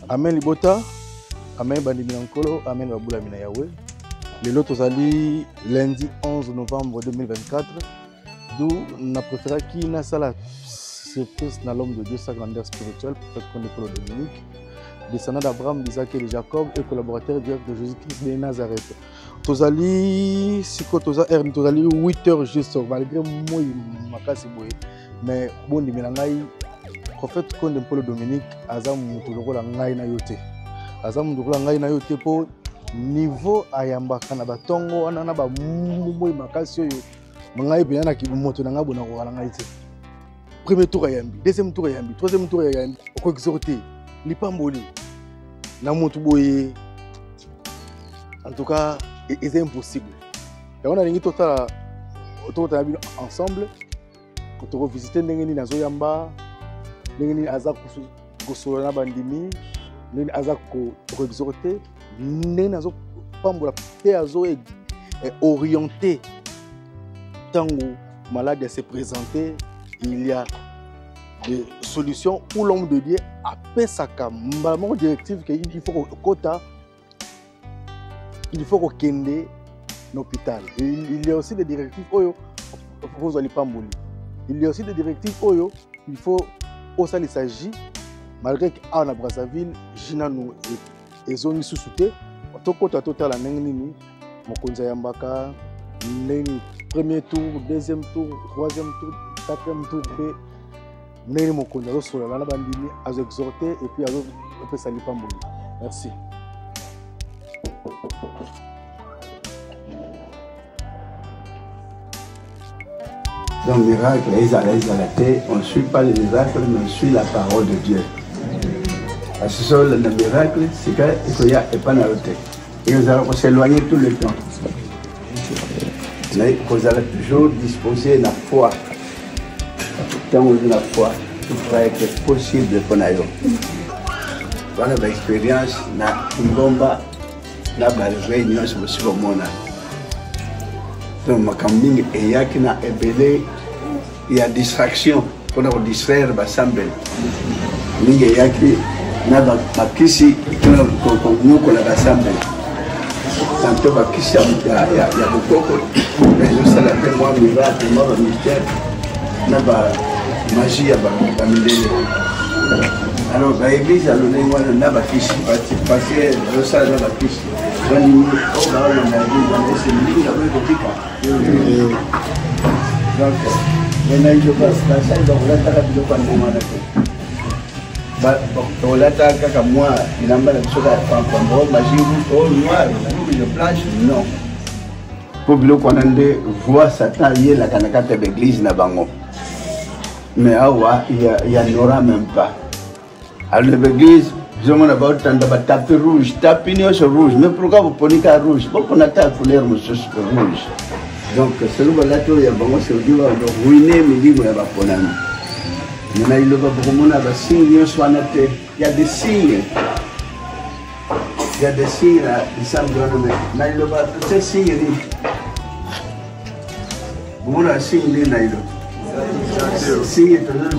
Amen Libota, Amen Bandimi Nankolo, Amen Babula Mina Yahweh. Le lot aujourd'hui, lundi 11 novembre 2024, d'où on a préféré qui n'a pas la surprise dans l'homme de Dieu, sa grandeur spirituelle, pour qu'on est pour le Dominique, descendant d'Abraham, d'Isaac et de Jacob, et collaborateur direct de Jésus-Christ de Nazareth. Tozali, si Kotoza R, Tozali 8 heures juste, malgré moi, Makasi Boye, mais bon, di Milangai, prophète Konde Polo Dominique, Azam Mutuloko la Ngai na yote. Azam Mutuloko la Ngai na yote po niveau ayamba kana batongo anana ba moi Makasi yo. Ngai bien na ki moto na ngabo na ko la Ngai te. Premier tour ayambi, deuxième tour ayambi, troisième tour ayambi, ko exhorter, li pamboli. Na moto boye. En tout cas, c'est impossible. Et on a dit tout ça ensemble. Quand on visite Nengeni Nazoyamba, Nengeni Azak Kosolana Bandimi, Nengeni Azak Exhorté, Nengeni Azak Pambola Péazo est orienté. Tant que malade s'est présenté, il y a des solutions où l'homme de Dieu a fait sa caméra directive qu'il faut quota. Il faut qu'on kende l'hôpital. Il y a aussi des directives Oyo pour les Pamboli. Il y a aussi des directives Oyo. Il faut aussi il s'agit malgré qu'à na Brazzaville, Gina nous et zone sous-souté. Tout côté total la nengini, Mokonza Yambaka, premier tour, deuxième tour, troisième tour, quatrième tour B. Neni Mokonza Rosola la bandini à exhorter et puis à faire salir Pamboli. Merci. Dans le miracle, on ne suit pas les miracles, mais on suit la parole de Dieu. Parce que le miracle, c'est qu'il n'y a pas de note. Et nous allons s'éloigner tout le temps. Mais vous allez toujours disposer de la foi. Tant que la foi, tout va être possible pour nous. Voilà l'expérience, na Ngomba, na réunion sur le monde. Donc, makaming et yakina ebele, il y a distraction pour nous distraire l'assemblée. Mingi yaki na bakisi nous qu'on a l'assemblée. Tantôt bakisi ya bokoko, mais je sais la moi miracle, moi le mystère, na ba magie ya ba milele. Alors, l'église a donné moi le nabakisi, parce que je sais le nabakisi. Je dis, oh, là, on a dit, c'est une ligne avec le pica. Donc, maintenant, je passe la salle, donc là, tu as vu le point de moi. Donc, là, tu as comme moi, il n'a pas de chose à faire, comme magie, oh, noir, une blanche, non. Pour que l'on ait voix Satan, il y a la canacate de l'église, mais il y a n'aura même pas. Alors l'église, je m'en avais autant de tapis rouge, tapis rouge. Mais pourquoi vous prenez qu'à rouge? Pourquoi on a ta couleur rouge? Donc, celui là, il y a beaucoup de ruiner, mais il y a pas de problème. Maintenant, il y a beaucoup de signes, il y a des signes. Il y a des signes, il y a tous ces signes. Beaucoup de signes, il y a si toujours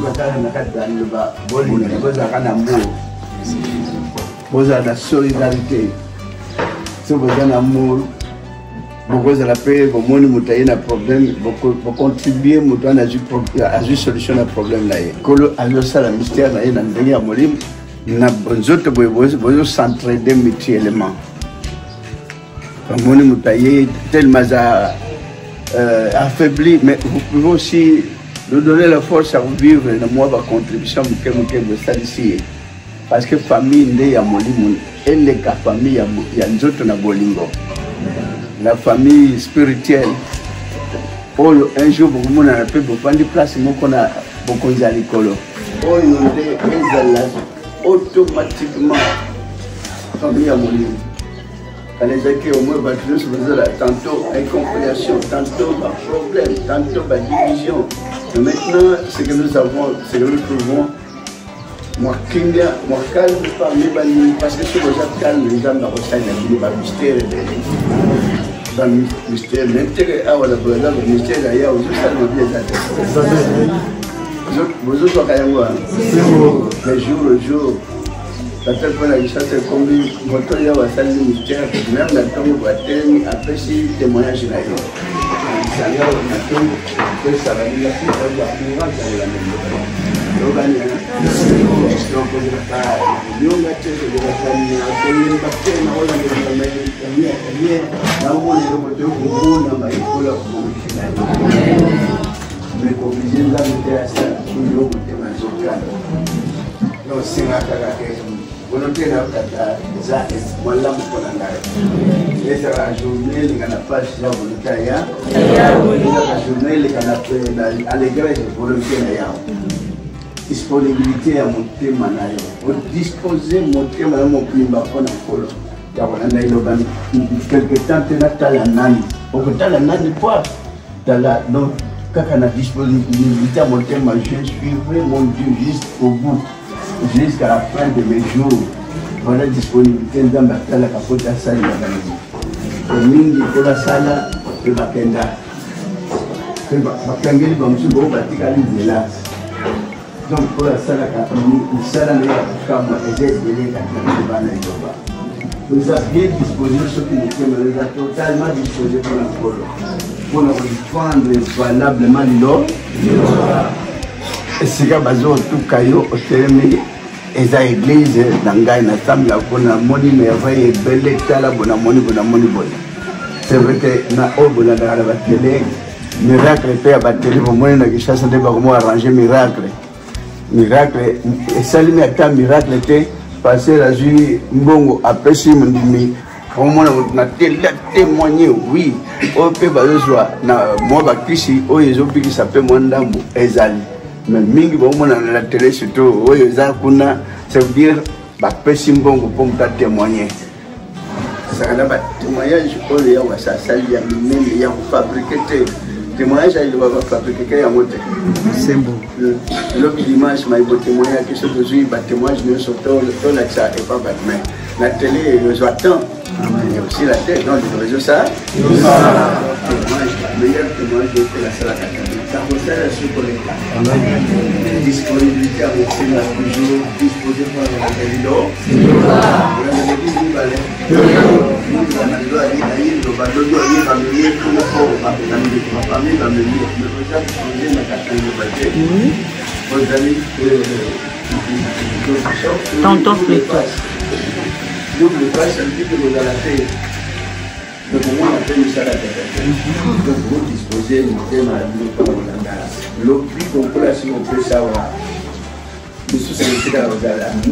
vous avez la solidarité, si vous avez l'amour, vous avez la paix, vous avez un problème, vous contribuez à la solution à problème. Quand vous avez le mystère, vous s'entraidez mutuellement. Vous avez tellement affaibli, mais vous pouvez aussi nous donner la force à vivre dans ma contribution que vous savez ici. Parce que la famille est à Molimon, et les familles à Bolingo. La famille spirituelle, un jour, vous avez pu prendre des places, vous avez beaucoup d'écoles. Automatiquement, la famille à Molimon. Quand les gens au moins tantôt incompréhension, tantôt problème, tantôt division. Mais maintenant, ce que nous avons, ce que nous trouvons, moi calme parmi parce que si vous êtes calme, les gens n'ont pas de mystère. Le mystère, l'intérêt à le mystère d'ailleurs, vous savez bien. Vous autres, mais jour le jour, Peut-être que la richesse est comme moto ya wasali militaire, même la tombe va terminer après si témoignage là. Ça y est, la tombe, que ça va dire que ça va pouvoir dans la même. Donc on est donc on va pas nous mettre de la famille à tenir parce que na wala ni na wala ni moto ko na mai ko la ko mais obligé là de ça toujours de mazoka. Non c'est là que volonté na kata za wala mkona ngayo esa la journée les kana pas ya volonté ya la journée les kana pena alegre volonté na ya disponibilité ya motema na yo disposer motema na mopimba kona kolo ya wana na ilo bani quelque temps tena tala nani okutala nani kwa tala donc kaka na disponibilité ya motema je suivrai mon Dieu jusqu'au bout jusqu'à la fin de mes jours. Voilà disponibilité dans la salle à côté de la salle. Et mingi pour la salle, le bakenda. Le bakenda, il va me suivre au bâtiment de là. Donc pour la salle, la salle n'est pas comme les aides de l'État qui va dans le Vous avez bien disposé ce qui nous fait, totalement disposé pour la polo. Pour nous défendre valablement l'or. Et c'est que bazo tout caillou au terme eza église nangai na tamla kuna moni merveille belle tala bona moni bona. C'est vrai que na obona na la télé miracle pe ba télé bo moni na kishasa de ba ko arranger miracle et salimi ata miracle te passer la journée mbongo apesi ndimi comment on a témoigné oui au pe bazwa na mo ba kisi o yezo biki sape mondambo ezali. Mais mingi bon mon la télé surtout oyo za kuna ça veut dire ba pesi mbongo pour me témoigner ça na ba témoignage oyo ya wasa sali ya même ya fabriquer témoignage il va fabriquer ya moté c'est bon le dimanche mais bon témoignage que ce besoin ba témoignage ne surtout le là ça et pas mais la télé nous attend il y a aussi la télé dans les réseaux ça meilleur témoignage de la salle ça concerne ce collecteur. Disponibilité à votre sénat toujours disposé par le président. Vous avez dit vous allez. Vous avez dit vous allez Tonton Flétos. N'oubliez pas, c'est un petit peu de la paix. Donc, on a fait une salle à tête. Donc, vous disposez du thème à le plus complet, si on peut savoir. Nous sommes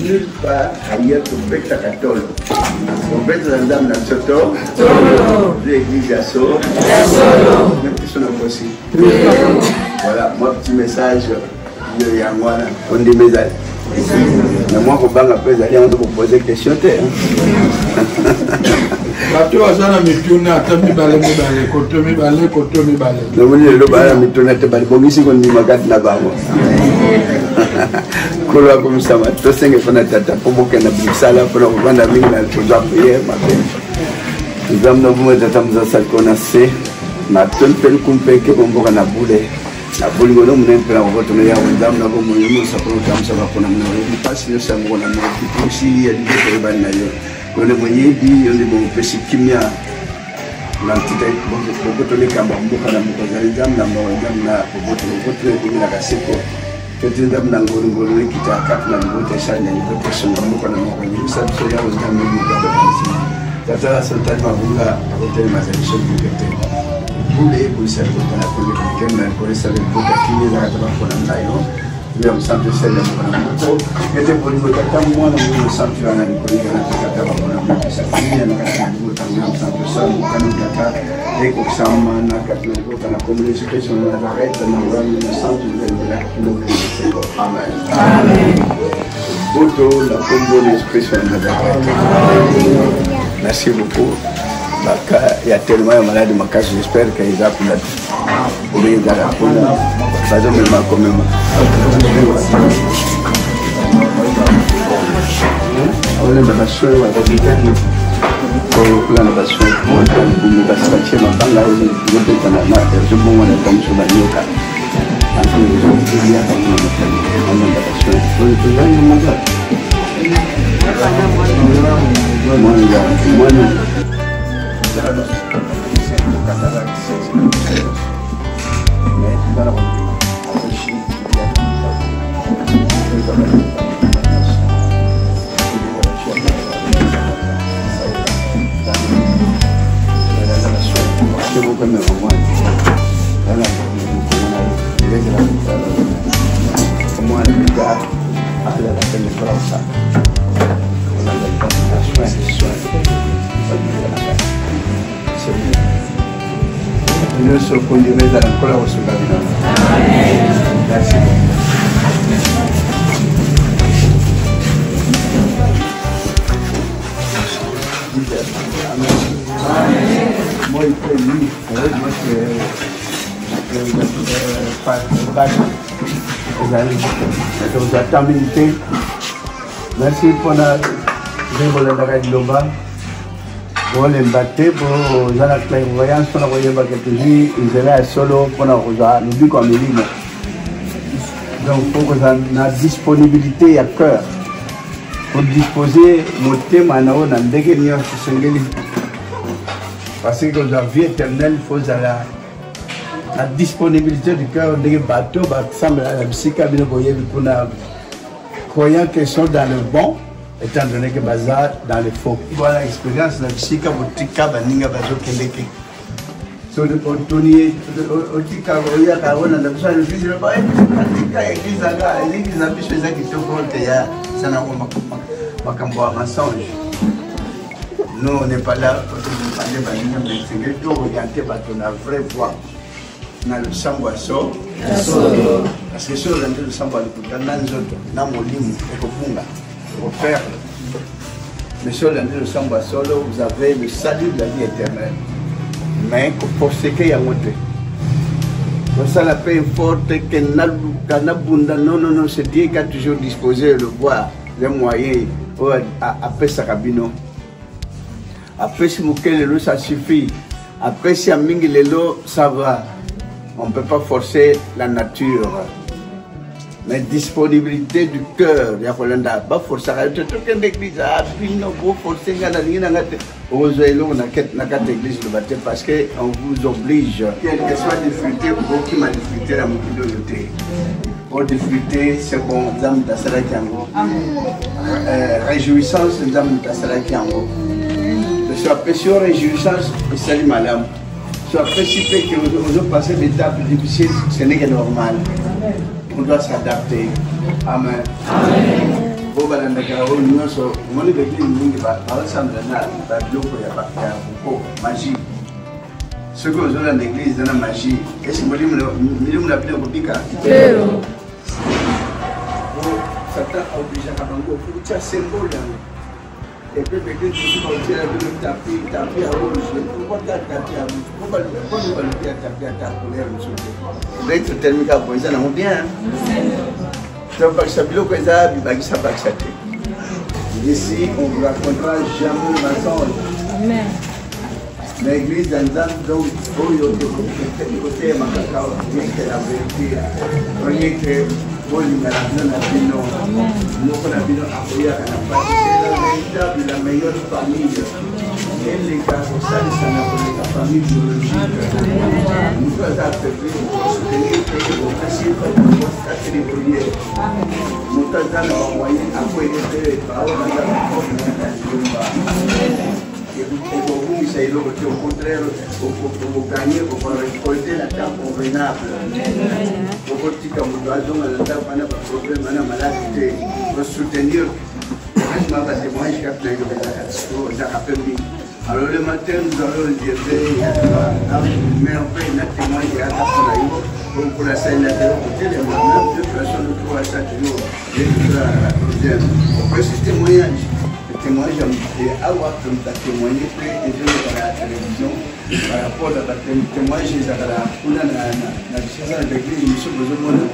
nulle part ailleurs que Beta Cathol. On peut être dans le Soto, l'église à Solo, même si on a possible. Voilà, mon petit message. On dit mes amis. Mais moi, je vais vous poser des questions. Bato azana mituna tambi bale koto mi bale. Le monde le bale mituna te bale bongisi ko ndima kat na bango. Kolo comme ça ma to senge fana tata poboke na bisala pour vendre mingi na tuza prière ma pe. Nzam no bume tata mza sal konase na ton pen kumpe ke bomboka na bule. Na bule ngono mnen pela ko to ya nzam na bo mo yo sa ko tam sa ba ko na mo ni pasi yo sa ngona mo ki si ya di ko ba na yo. On est moyen dit on est bon petit kimia l'entité beaucoup de les camps beaucoup na mo za exam na mo na beaucoup de la kaseko peut-être ndam na ngoro kita kat na mo te shanya ni ko so na mo na mo ni sa so ya o ndam mo da kanisi tata sultan mabunga hotel mazalisho bukete bule bulsa ko na ko ni na ko sa le ko kini na ta ko na nayo Nous sommes de celle de mon était pour nous tata moi nous sommes sur un ko ni na tata ba ko sa kini na ka nous sommes de ça nous kan tata et ko sama na ka ko na communication na arrête na wa nous sommes de la amen amen Boto la combo l'expression de la merci beaucoup. Il y a tellement de malades de casse, j'espère qu'ils ont pu la pour les gars là. Ça donne même quand même. On est dans la soirée, on va dire. Pour la nation, on va se passer ma banga, on va je bon on est comme sur la nyoka. Après ils ont dit il y a pas de on est dans la soirée. On est dans le monde. Merci pour la globale. Pour les battre, pour la clairvoyance, pour la quelques jours, solo pour la nous comme ligne. Donc, il faut que la disponibilité à cœur. Pour disposer mon thème dans le parce que la vie éternelle, il faut la disponibilité du cœur des bateaux, semble à la psychologie pour la croyant qu'ils sont dans le bon, étant donné que bazar dans le faux. Voilà l'expérience de la psychologie baninga bazo keleke. So le contonier, au tika oya kaona na besoin de vivre ba tika église là, l'église na biso za ki tokonte ya sana ko makambo ya mensonge. Nous on n'est pas là pour parler baninga mais c'est que tout orienté par ton vraie voix. Na le sambwaso parce que sur le sambwa le nzoto na molimo ekofunga refaire mais sur le sambwaso vous avez le salut de la vie éternelle mais pour ce qu'il y a monté pour ça la paix forte que na bunda non c'est Dieu qui a toujours disposé le bois les moyens après sa cabino après si mukele ça suffit après si amingi lelo ça va. On ne peut pas forcer la nature. Mais disponibilité du cœur, il y a pas forcer. Il y a une église, il faut forcer. Il y a une église parce qu'on vous oblige. Il y a une question de difficulté, beaucoup qui m'a difficulté la mobilité. Pour difficulté, c'est bon, nous avons réjouissance, nous avons je suis apprécié réjouissance, c'est madame. Soit précipité que nous avons passé des étapes difficiles, ce n'est que normal. On doit s'adapter. Amen. Bon, magie. Ce que vous avez dans l'église, dans la magie, est-ce que vous avez appelé au pica? Satan a obligé à faire un symbole. Et puis, tu continues à taper à rouge. Pourquoi tu as tapé à rouge? Pourquoi tu as tapé à ta couleur? L'être thermique à poser, ça n'a bien. Donc, ça veut dire que ça va être ici, on ne vous racontera jamais le mensonge. Amen. L'église dans donc, côté Macacao, c'est la vérité. Prenez que vous la meilleure famille. Et les cas comme ça, la famille biologique. Nous sommes affaiblis pour soutenir vos principes pour les prières. Nous sommes dans le moyen à les paroles c'est au contraire, pour gagner, pour récolter la terre convenable. Pour dire que nous devons la terre pendant le problème, pendant la maladie, pour soutenir. Je m'en vais témoigner jusqu'à ce que je rappelle. Alors le matin, nous allons le dire, mais on fait une témoignage pour la scène de côté, les mêmes deux personnes nous trouvent à chaque jour. On peut ce témoignage. Témoignage, j'ai avoir témoigné à la télévision par rapport à la témoignage de la décision de l'église, nous sommes besoin de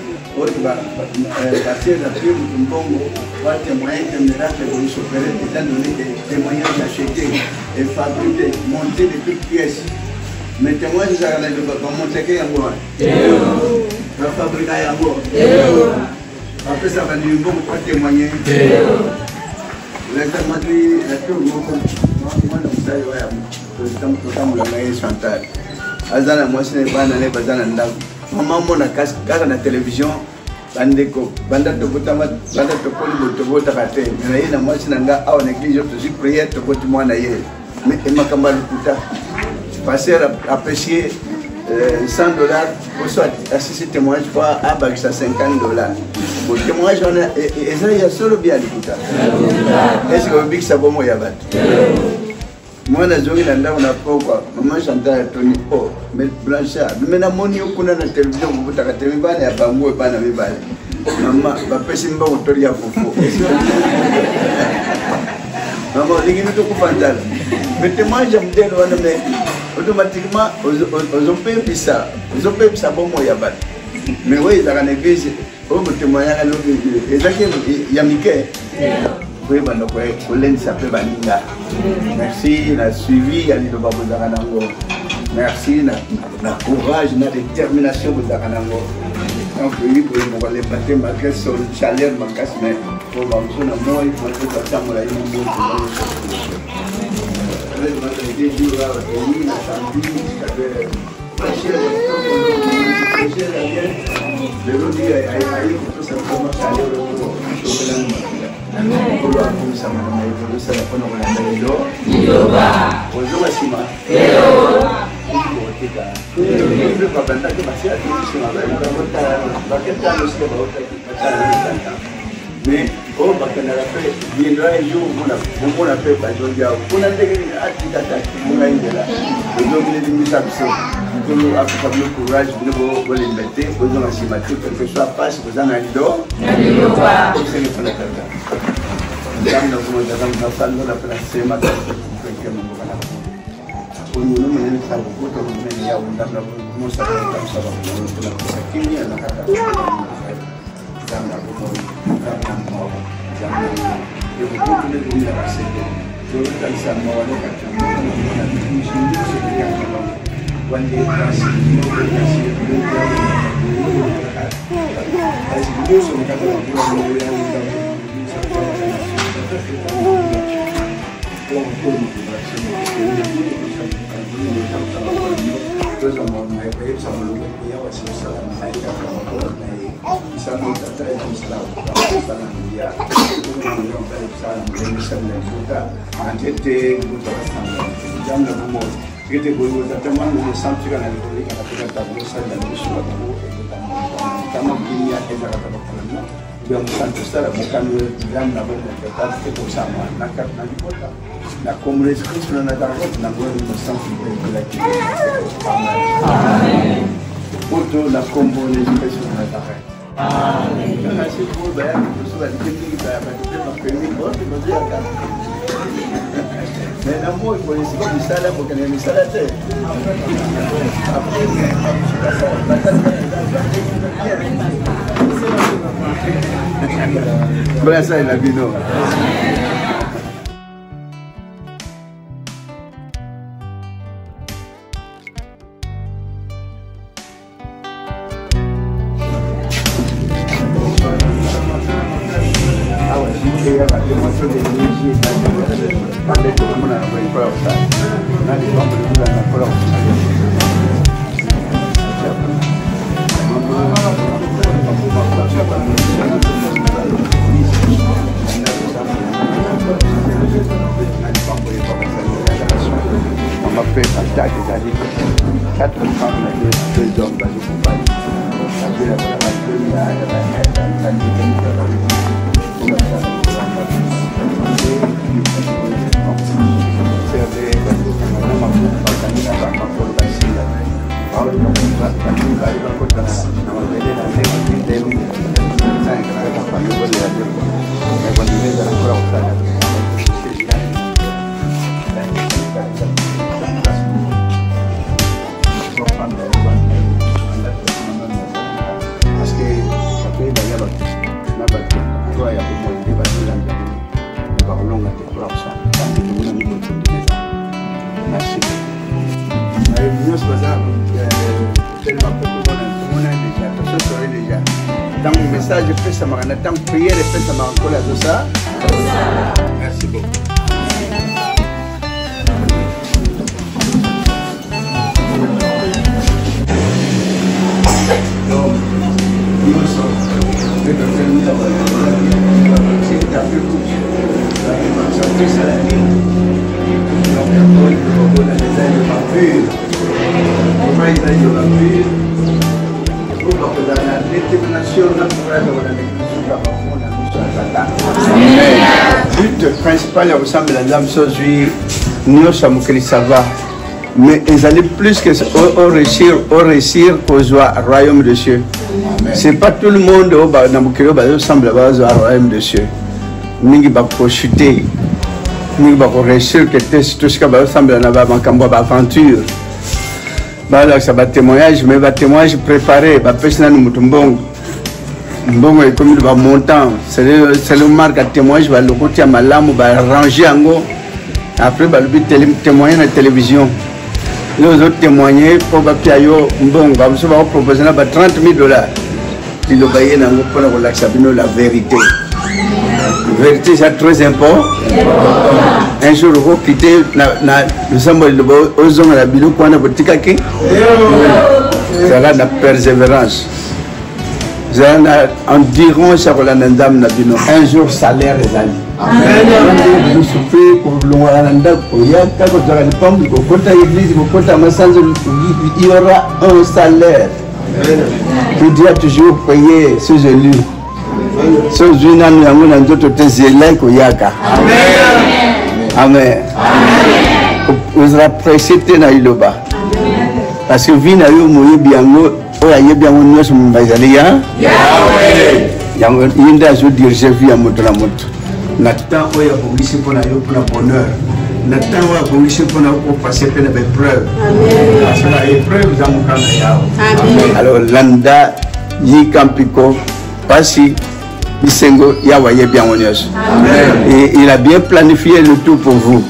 passer la pub du Congo, pour témoigner que le miracle de s'opérer, étant donné des témoignages achetés et fabriqués, montés de toutes pièces. Mais témoignages, ça va monter qu'il y a un mois. Va fabriquer un mois. Après, ça va nous bon pour témoigner. azana mwasi ne bana ne bazana ndako mama mona kaka na television bandeko banda to botama banda to poli boto bota kate na yena mwasi nanga awa na église to ji prière to boti mwana ye mais makamba lukuta passer apprécier $100 pour soit assister témoignage fois à bakisa $50 pour témoignage on et ça il y a solo bien lukuta est-ce que big ça bomo ya bat moi na zongi na ndako na pokwa mama Chantal Tony oh mais Blanchard mais na moni okuna na television kubuta ka tv bana ya bango bana mibale mama ba pesi mba utori ya fofo mama lingi to kupandala mais témoignage mdelo wana mais automatiquement ozope bisa bomo ya bat mais oui za kana église o témoignage lo ezaki ya mike oui, merci, la suivi, merci, la courage, la détermination de Zaranango. Donc, oui, pour les battre malgré son chaleur, ma casse, mais pour avoir un mot, il faut que ça soit la mais oh bakana la paix viendra un jour on a fait pas aujourd'hui on a dégré atitata on a indela donc les limitations pour nous avoir le courage de nous les mettre pour nous assumer tout quelque soit passe vous en allez dehors comme c'est le fond de la terre dans la salle de la place c'est ma pour nous nous ça beaucoup de nous il y a on a nous ça va ça qui est la la communauté na target na ngoni masanti de la qui amen pour la communauté na target amen merci pour bien pour la technique de la famille bon de dire mais l'amour pour les gens qui sont pour que les gens là après ça il a vu non. Dans le message, je fais ça, je prie, je fais ça, je Merci beaucoup. Le but principal ressemble à l'âme aujourd'hui, nous sommes que ça va. Mais ils allaient plus que au réussir pour jouer au royaume de Dieu. C'est pas tout le monde qui ressemble au royaume de Dieu. Nous va chuter, nous va réussir que tout ce qui ressemble à l'aventure. Ça va témoignage, mais va témoignage préparé, va personne nous mutumbong. Mbongo est comme le montant, c'est le marque à témoignage, va le côté à malam, va ranger en haut. Après, va le témoigner à la télévision. Les autres témoigner pour Bapiayo, bon, va proposer 30 000 $. Il va y avoir la vérité. La vérité, c'est très important. Un jour, vous quittez le symbole de Ozon à la Bilou, pour la boutique. C'est là la persévérance. En dirant ça pour un jour salaire les amis. Vous souffrez pour l'Ouaranda, pour Yaka, pour la pomme, pour côté église, pour côté Massanzo, il y aura un salaire. Qui doit toujours payer ces élus. Ce jour, nous avons d'autres tézélèques au Yaka. Amen. Vous serez précité dans Iloba. Parce que vous n'avez pas oh, il y a bien un os Mbazalia. Yahweh. Yanda je dirige via moto la moto. Nathan oya bonisi pour la bonheur. Nathan oya bonisi pour passer par l'épreuve. Parce que l'épreuve nous a alors Landa yi Campiko Passi Bisengo Yahweh bien honneur. Et il a bien planifié le tout pour vous.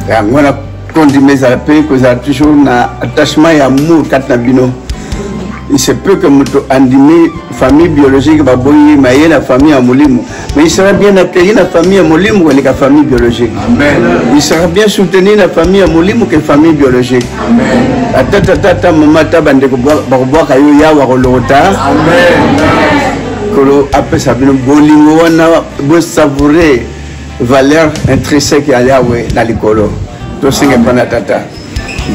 Amen. On a continué à paix que vous avez toujours un attachement et amour katnabino. Il se peut que nous ayons famille biologique, mais la famille à Moulimo. Mais il sera bien accueilli la famille à Moulimo que la famille biologique. Amen. Il sera bien soutenu la famille à Moulimo que la famille biologique. Amen. Tata maman tabande barboa kayo ya warolota. Amen. Kolo après ça bien bolingo wana bo savourer valeur intrinsèque à Yahweh dans l'écolo. Tout ce qui est pas tata.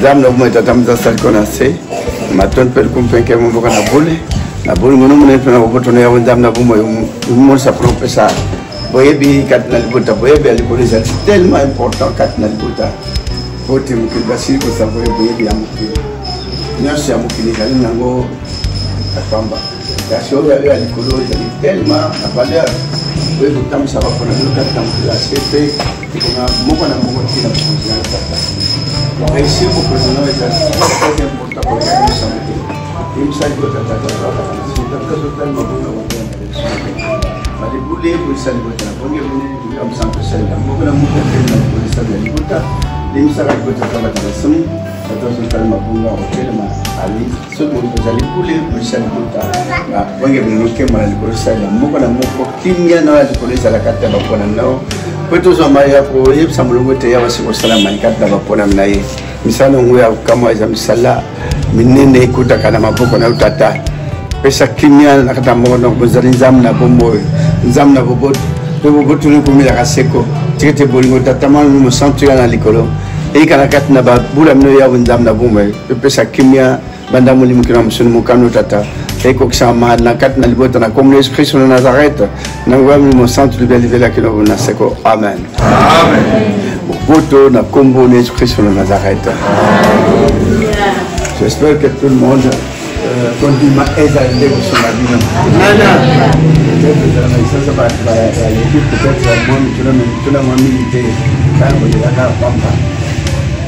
Dame no mo tata mzasa connaissez. Maton per kumpenke mo boka na bole mo no mo na boto na yawo ndam na bo mo sa professeur boye bi katna libota boye bi alikole c'est tellement important katna libota bote mo ke basi ko sa boye bi amuki nyasi amuki ni kali nango atamba ya sho ya alikolo c'est tellement la valeur boye ko tam sa ba ko na katna la cp ko na mo tina ko ici, au président, il est très important pour gagner son métier. Il me semble que c'est totalement bon. Les boulets, vous savez, vous avez comme ça, vous savez, vous avez vous savez, les savez, vous avez totalement bon. Ali, ce que vous allez bouler, vous savez, vous avez vous savez, vous avez Petu zamaya ko yeb samulungu te ya wasi salama ikata bapona mnaye misano nguya kama za misala minene kutakana maboko na utata pesa kimya na kata mbono bozali zamna bombo zamna bobot bobotu ni kumila kaseko tikete bolingo tatama mu centre na likolo e kana katna ba bula mno ya zamna bombo pesa kimya banda mulimu kina msunu mukano tata et comme ça na katna libota na comme l'esprit sur le Nazareth na ngwami mo centre de belivela kino na seko amen amen boto na kombo l'esprit sur le Nazareth. J'espère que tout le monde continue à aider sur la vie. Ça va l'équipe peut-être tout le monde milité quand on est là pampa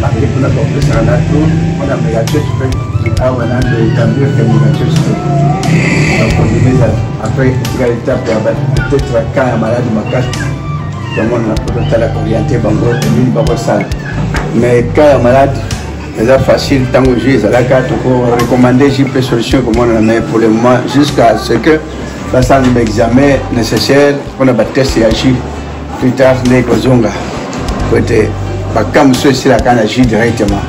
la équipe n'a pas fait ça là tout on a fait la church ah on a établi la church après peut-être quand un malade m'a comme on a peut-être la orienté bango une babosal mais quand un malade c'est facile tant que j'ai la carte pour recommander JP solution comme on en a pour le moment jusqu'à ce que fasse un examen nécessaire pour la test et agir plus tard les kozonga côté bakam ceci la kana agir directement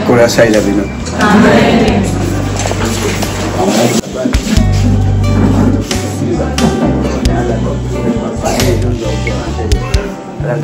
pour ça il a venu amen. La